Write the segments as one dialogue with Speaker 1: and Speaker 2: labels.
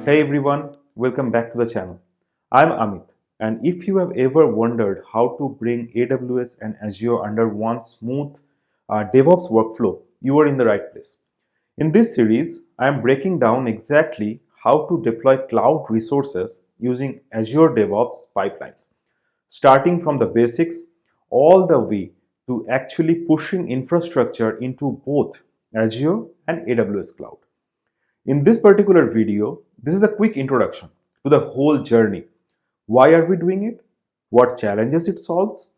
Speaker 1: Hey everyone, welcome back to the channel. I'm Amit, and if you have ever wondered how to bring AWS and Azure under one smooth DevOps workflow, you are in the right place. In this series, I am breaking down exactly how to deploy cloud resources using Azure DevOps pipelines, starting from the basics all the way to actually pushing infrastructure into both Azure and AWS cloud. In this particular video, this is a quick introduction to the whole journey. Why are we doing it? What challenges it solves?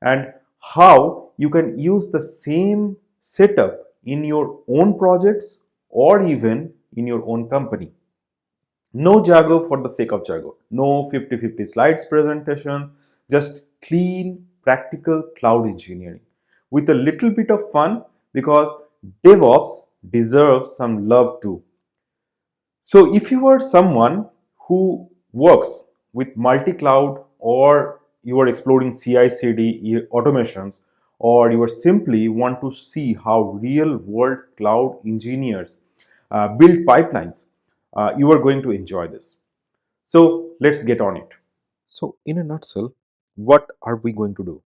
Speaker 1: And how you can use the same setup in your own projects or even in your own company. No jargon for the sake of jargon. No 50-50 slides presentations. Just clean, practical cloud engineering with a little bit of fun because DevOps deserves some love too. So if you are someone who works with multi-cloud or you are exploring CI/CD automations or you are simply want to see how real-world cloud engineers build pipelines, you are going to enjoy this. So let's get on it. So in a nutshell, what are we going to do?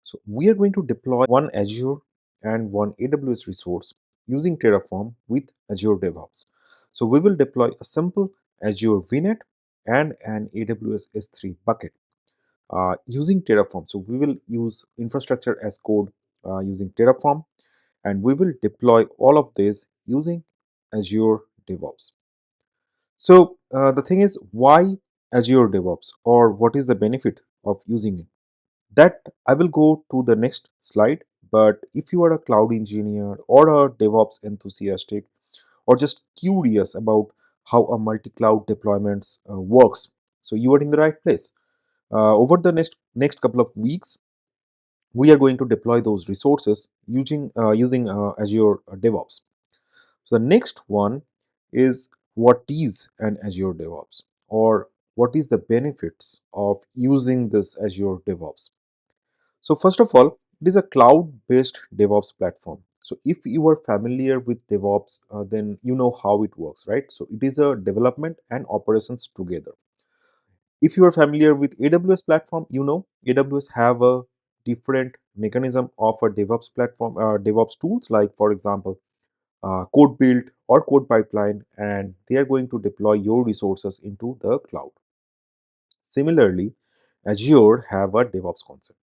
Speaker 1: So we are going to deploy one Azure and one AWS resource using Terraform with Azure DevOps. So we will deploy a simple Azure VNet and an AWS S3 bucket using Terraform. So we will use infrastructure as code using Terraform, and we will deploy all of this using Azure DevOps. So the thing is, why Azure DevOps, or what is the benefit of using it? That I will go to the next slide. But if you are a cloud engineer or a DevOps enthusiastic or just curious about how a multi-cloud deployments works, so you are in the right place. Over the next couple of weeks, we are going to deploy those resources using Azure DevOps. So the next one is, what is an Azure DevOps, or what is the benefits of using this Azure DevOps? So first of all, it is a cloud-based DevOps platform. So if you are familiar with DevOps, then you know how it works, right? So it is a development and operations together. If you are familiar with AWS platform, you know AWS have a different mechanism of a DevOps platform, DevOps tools like, for example, code build or code pipeline, and they are going to deploy your resources into the cloud. Similarly, Azure have a DevOps concept.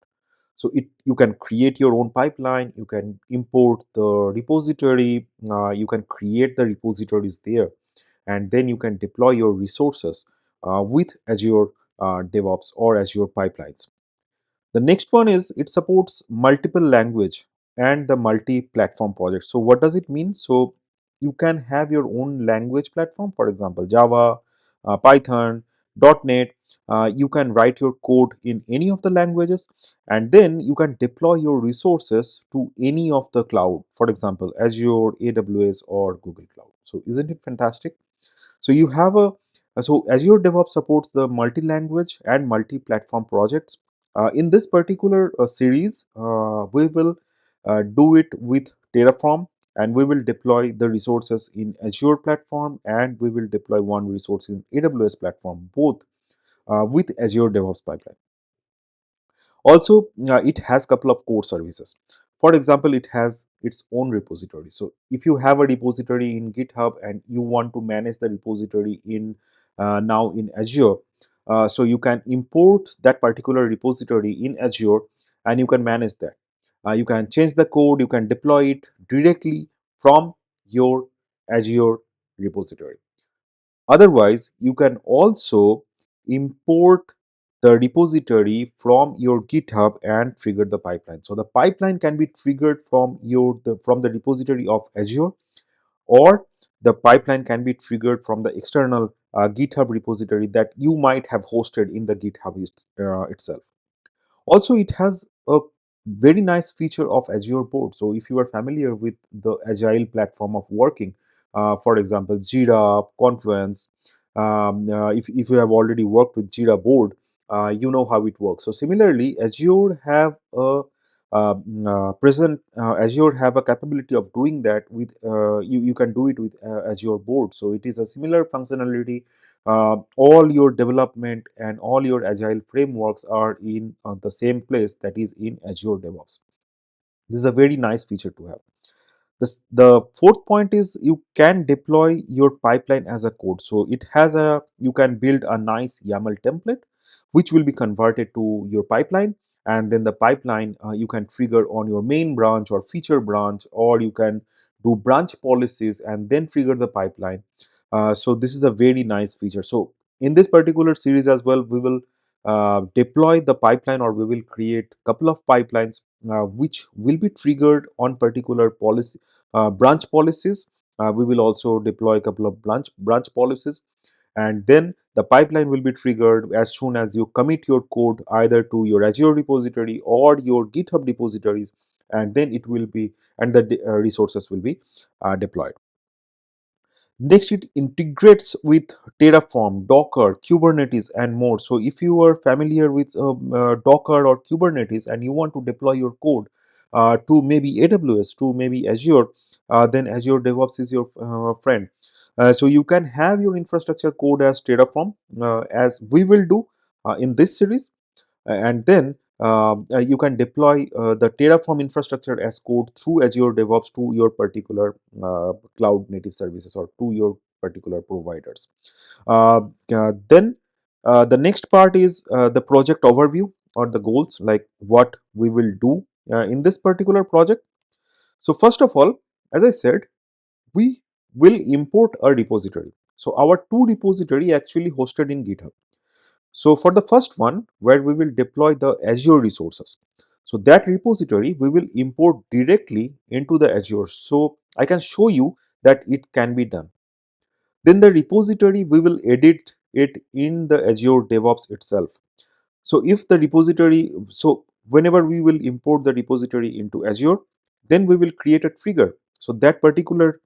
Speaker 1: So you can create your own pipeline, you can import the repository, you can create the repositories there, and then you can deploy your resources with Azure DevOps or Azure pipelines. The next one is, it supports multiple language and the multi-platform project. So what does it mean? So you can have your own language platform, for example, Java, Python, .NET. You can write your code in any of the languages, and then you can deploy your resources to any of the cloud, for example, Azure, AWS, or Google Cloud. So isn't it fantastic? So you have a so Azure DevOps supports the multi-language and multi-platform projects. In this particular series, we will do it with Terraform, and we will deploy the resources in Azure platform, and we will deploy one resource in AWS platform, both with Azure DevOps pipeline. Also, it has couple of core services. For example, it has its own repository. So if you have a repository in GitHub and you want to manage the repository in now in Azure, so you can import that particular repository in Azure and you can manage that. You can change the code, you can deploy it directly from your Azure repository. Otherwise, you can also import the repository from your GitHub and trigger the pipeline. So the pipeline can be triggered from from the repository of Azure, or the pipeline can be triggered from the external GitHub repository that you might have hosted in the GitHub itself. Also, it has a very nice feature of Azure board. So if you are familiar with the agile platform of working, for example, Jira, Confluence, if you have already worked with Jira board, you know how it works. So similarly, Azure have present Azure have a capability of doing that with you can do it with Azure board. So it is a similar functionality. All your development and all your agile frameworks are in the same place, that is in Azure DevOps. This is a very nice feature to have. The fourth point is you can deploy your pipeline as a code. So it has a, you can build a nice YAML template which will be converted to your pipeline, and then the pipeline you can trigger on your main branch or feature branch, or you can do branch policies and then trigger the pipeline. So this is a very nice feature. So in this particular series as well, we will deploy the pipeline, or we will create couple of pipelines which will be triggered on particular policy branch policies. We will also deploy a couple of branch policies, and then the pipeline will be triggered as soon as you commit your code either to your Azure repository or your GitHub repositories, and then it will be, and the resources will be deployed. Next, it integrates with Terraform, Docker, Kubernetes, and more. So if you are familiar with Docker or Kubernetes and you want to deploy your code to maybe AWS, to maybe Azure, then Azure DevOps is your friend. So you can have your infrastructure code as Terraform, as we will do in this series, and then you can deploy the Terraform infrastructure as code through Azure DevOps to your particular cloud native services or to your particular providers. Then the next part is the project overview or the goals, like what we will do in this particular project. So first of all, as I said, we will import a repository. So our two repository actually hosted in GitHub. So for the first one, where we will deploy the Azure resources, so that repository we will import directly into the Azure. So I can show you that it can be done. Then the repository we will edit it in the Azure DevOps itself. So if the repository, so whenever we will import the repository into Azure, then we will create a trigger. So that particular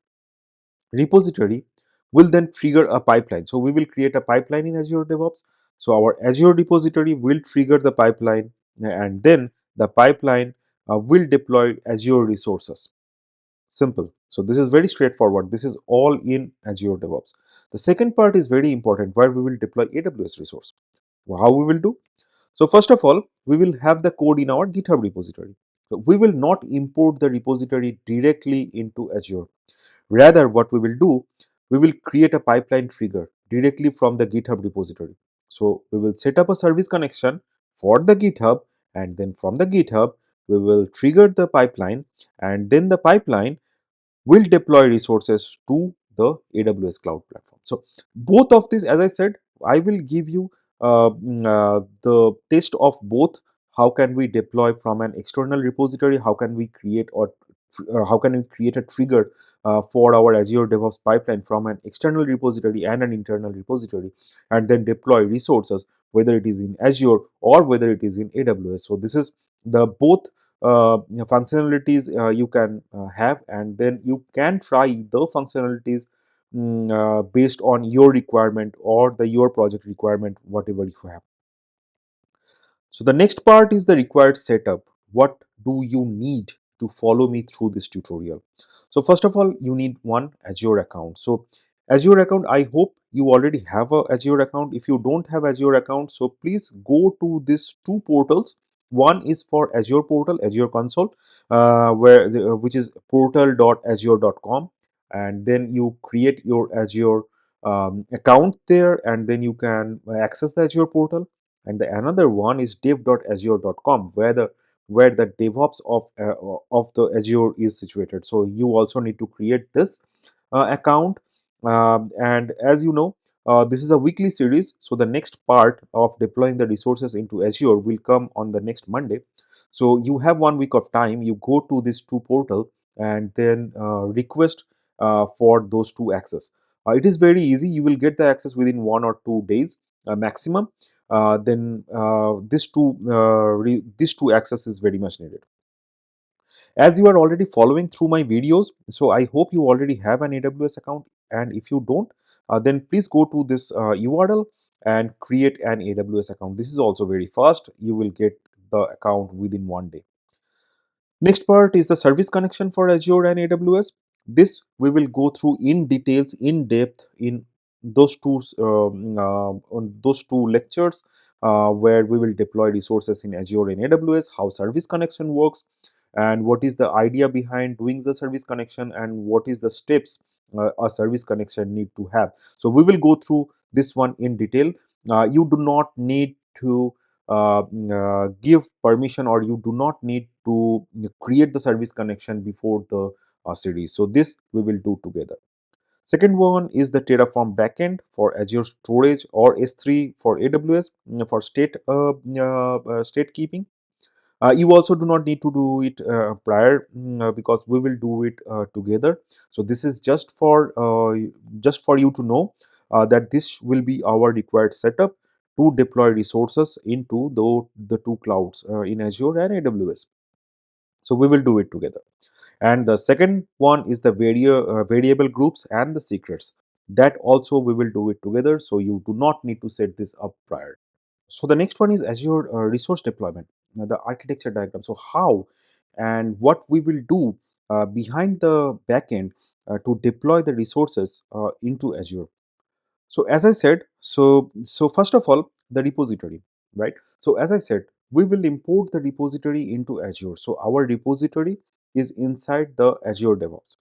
Speaker 1: repository will then trigger a pipeline. So we will create a pipeline in Azure DevOps. So our Azure repository will trigger the pipeline, and then the pipeline will deploy Azure resources. Simple. So this is very straightforward. This is all in Azure DevOps. The second part is very important, where we will deploy AWS resource. How we will do? So first of all, we will have the code in our GitHub repository. So we will not import the repository directly into Azure. Rather, what we will do, we will create a pipeline trigger directly from the GitHub repository. So we will set up a service connection for the GitHub, and then from the GitHub, we will trigger the pipeline, and then the pipeline will deploy resources to the AWS cloud platform. So both of these, as I said, I will give you the test of both. How can we deploy from an external repository? How can we create, or how can we create a trigger for our Azure DevOps pipeline from an external repository and an internal repository, and then deploy resources, whether it is in Azure or whether it is in AWS. So this is the both functionalities you can have, and then you can try the functionalities based on your requirement or the your project requirement, whatever you have. So the next part is the required setup. What do you need to follow me through this tutorial? So first of all, you need one Azure account. So Azure account, I hope you already have a Azure account. If you don't have Azure account, so please go to these two portals. One is for Azure portal, Azure console, which is portal.azure.com, and then you create your Azure account there, and then you can access the Azure portal. And the another one is dev.azure.com, where the DevOps of the Azure is situated. So you also need to create this account. And as you know, this is a weekly series. So the next part of deploying the resources into Azure will come on the next Monday. So you have 1 week of time. You go to this two portal and then request for those two access. It is very easy. You will get the access within 1 or 2 days maximum. Then these two access is very much needed. As you are already following through my videos, so I hope you already have an AWS account, and if you don't, then please go to this URL and create an AWS account. This is also very fast. You will get the account within 1 day. Next part is the service connection for Azure and AWS. This we will go through in details, in depth in on those two lectures where we will deploy resources in Azure and AWS, how service connection works, and what is the idea behind doing the service connection, and what is the steps a service connection need to have. So we will go through this one in detail. You do not need to give permission, or you do not need to create the service connection before the series. So this we will do together. Second one is the Terraform backend for Azure storage, or S3 for AWS for state keeping. You also do not need to do it prior, because we will do it together. So this is just for you to know that this will be our required setup to deploy resources into the two clouds in Azure and AWS. So we will do it together. And the second one is the variable groups and the secrets. That also we will do it together. So you do not need to set this up prior. So the next one is Azure resource deployment, the architecture diagram. So how and what we will do behind the backend to deploy the resources into Azure. So as I said, so first of all, the repository, right? So as I said, we will import the repository into Azure. So our repository is inside the Azure DevOps.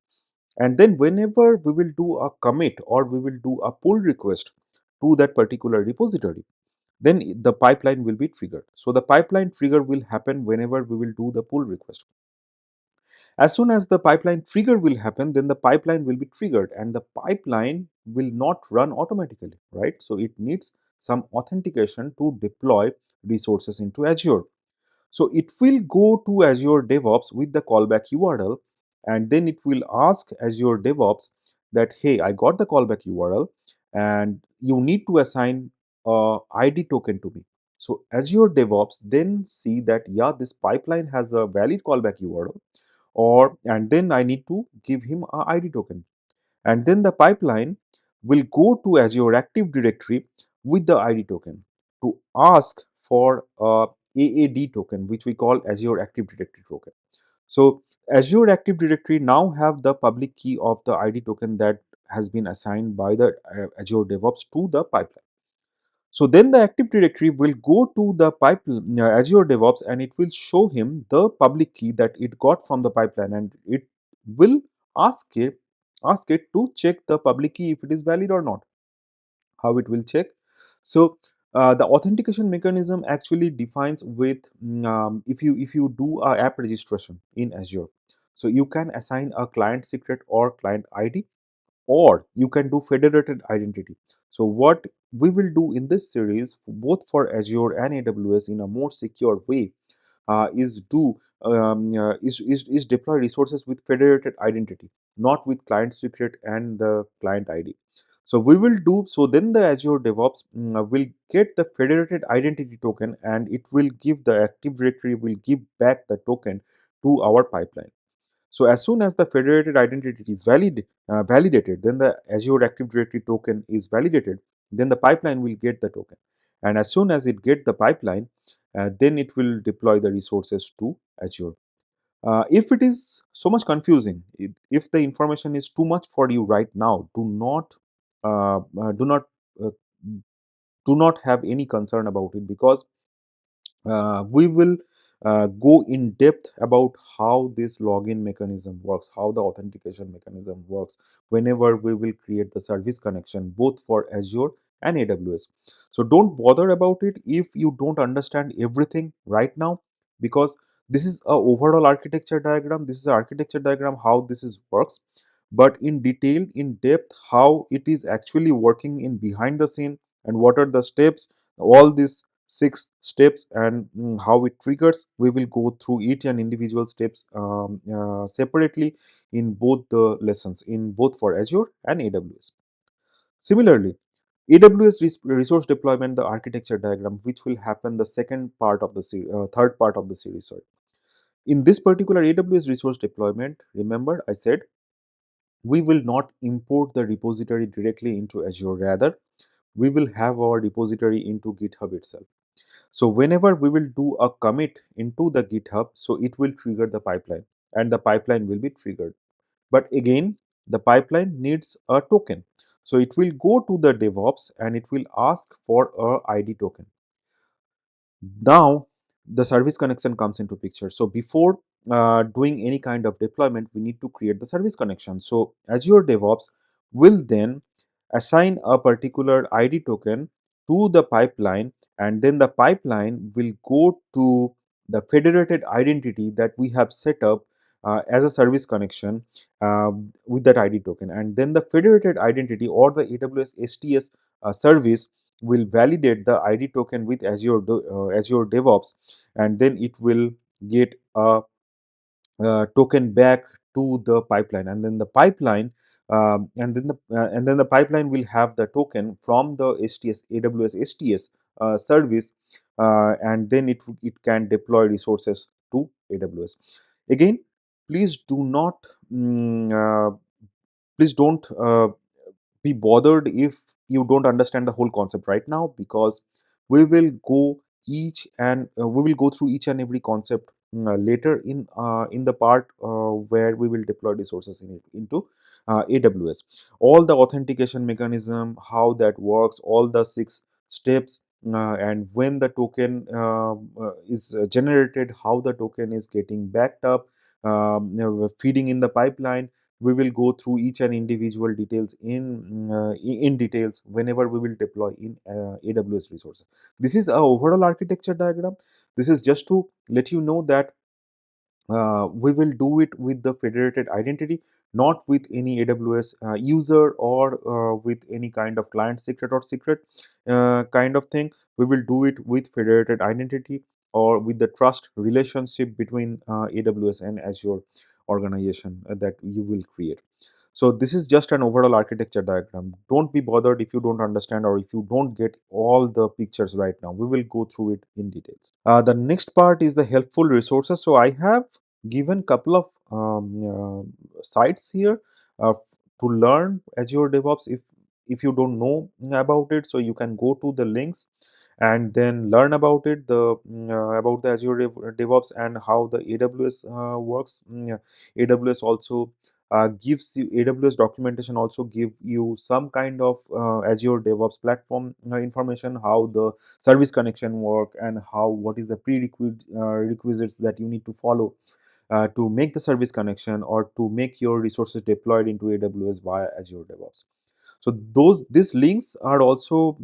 Speaker 1: And then whenever we will do a commit, or we will do a pull request to that particular repository, then the pipeline will be triggered. So the pipeline trigger will happen whenever we will do the pull request. As soon as the pipeline trigger will happen, then the pipeline will be triggered, and the pipeline will not run automatically, right? So it needs some authentication to deploy resources into Azure. So it will go to Azure DevOps with the callback URL, and then it will ask Azure DevOps that, hey, I got the callback URL and you need to assign a ID token to me. So Azure DevOps then see that, yeah, this pipeline has a valid callback URL, and then I need to give him a ID token. And then the pipeline will go to Azure Active Directory with the ID token to ask for a AAD token, which we call Azure Active Directory token. So Azure Active Directory now have the public key of the ID token that has been assigned by the Azure DevOps to the pipeline. So then the Active Directory will go to the Azure DevOps, and it will show him the public key that it got from the pipeline, and it will ask it ask it to check the public key if it is valid or not. How it will check? So the authentication mechanism actually defines with if you do a app registration in Azure, so you can assign a client secret or client ID, or you can do federated identity. So what we will do in this series, both for Azure and AWS, in a more secure way, is deploy resources with federated identity, not with client secret and the client ID. So we will do so. Then the Azure DevOps will get the federated identity token, and it will give the Active Directory will give back the token to our pipeline. So as soon as the federated identity is validated, then the Azure Active Directory token is validated, then the pipeline will get the token. And as soon as it get the pipeline, then it will deploy the resources to Azure. If it is so much confusing, if the information is too much for you right now, uh, uh, do not uh, do not have any concern about it, because we will go in depth about how this login mechanism works, how the authentication mechanism works whenever we will create the service connection both for Azure and AWS. So don't bother about it if you don't understand everything right now, because this is a overall architecture diagram. This is an architecture diagram how this is works, but in detail, in depth, how it is actually working in behind the scene, and what are the steps, all these 6 steps, and how it triggers, we will go through each and individual steps separately in both the lessons, in both for Azure and AWS. Similarly, AWS resource deployment, the architecture diagram, which will happen the third part of the series. Sorry. In this particular AWS resource deployment, remember I said we will not import the repository directly into Azure. Rather, we will have our repository into GitHub itself. So whenever we will do a commit into the GitHub, so it will trigger the pipeline and the pipeline will be triggered. But again, the pipeline needs a token. So it will go to the DevOps and it will ask for a ID token. Now the service connection comes into picture. So before doing any kind of deployment, we need to create the service connection. So Azure DevOps will then assign a particular ID token to the pipeline, and then the pipeline will go to the federated identity that we have set up as a service connection with that ID token. And then the federated identity or the AWS STS service will validate the ID token with Azure DevOps, and then it will get a token back to the pipeline, and then the pipeline and then the pipeline will have the token from the STS AWS STS service, and then it can deploy resources to AWS. Again, please do not please don't be bothered if you don't understand the whole concept right now, because we will go we will go through each and every concept later in the part where we will deploy resources into AWS. All the authentication mechanism, how that works, all the 6 steps, and when the token is generated, how the token is getting backed up, feeding in the pipeline. We will go through each and individual details in details whenever we will deploy in AWS resources. This is a overall architecture diagram. This is just to let you know that we will do it with the federated identity, not with any AWS user or with any kind of client secret or secret kind of thing. We will do it with federated identity or with the trust relationship between AWS and Azure organization that you will create. So this is just an overall architecture diagram. Don't be bothered if you don't understand or if you don't get all the pictures right now. We will go through it in details. The next part is the helpful resources. So I have given couple of sites here to learn Azure DevOps. If you don't know about it, so you can go to the links and then learn about it, about the Azure DevOps and how the AWS works. AWS also gives you AWS documentation also give you some kind of Azure DevOps platform information, how the service connection work and how what is the requisites that you need to follow to make the service connection or to make your resources deployed into AWS via Azure DevOps. So these links are also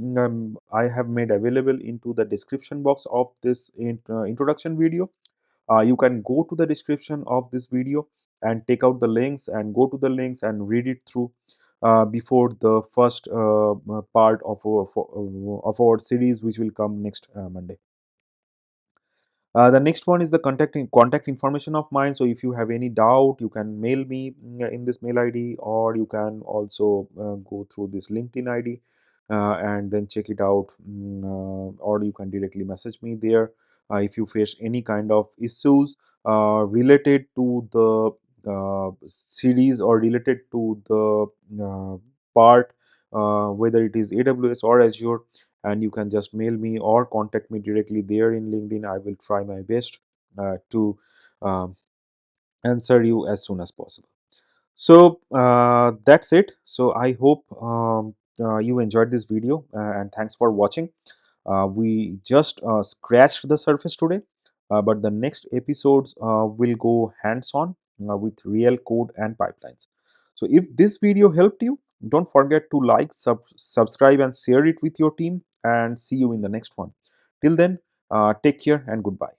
Speaker 1: I have made available into the description box of this introduction video. You can go to the description of this video and take out the links and go to the links and read it through before the first part of our series, which will come next Monday. The next one is the contact information of mine. So if you have any doubt, you can mail me in this mail ID, or you can also go through this LinkedIn ID and then check it out, or you can directly message me there if you face any kind of issues related to the series or related to the part, whether it is AWS or Azure, and you can just mail me or contact me directly there in LinkedIn. I will try my best to um, answer you as soon as possible. So that's it. So I hope you enjoyed this video and thanks for watching. We just scratched the surface today, but the next episodes will go hands-on with real code and pipelines. So if this video helped you, don't forget to like, subscribe and share it with your team, and see you in the next one. Till then, take care and goodbye.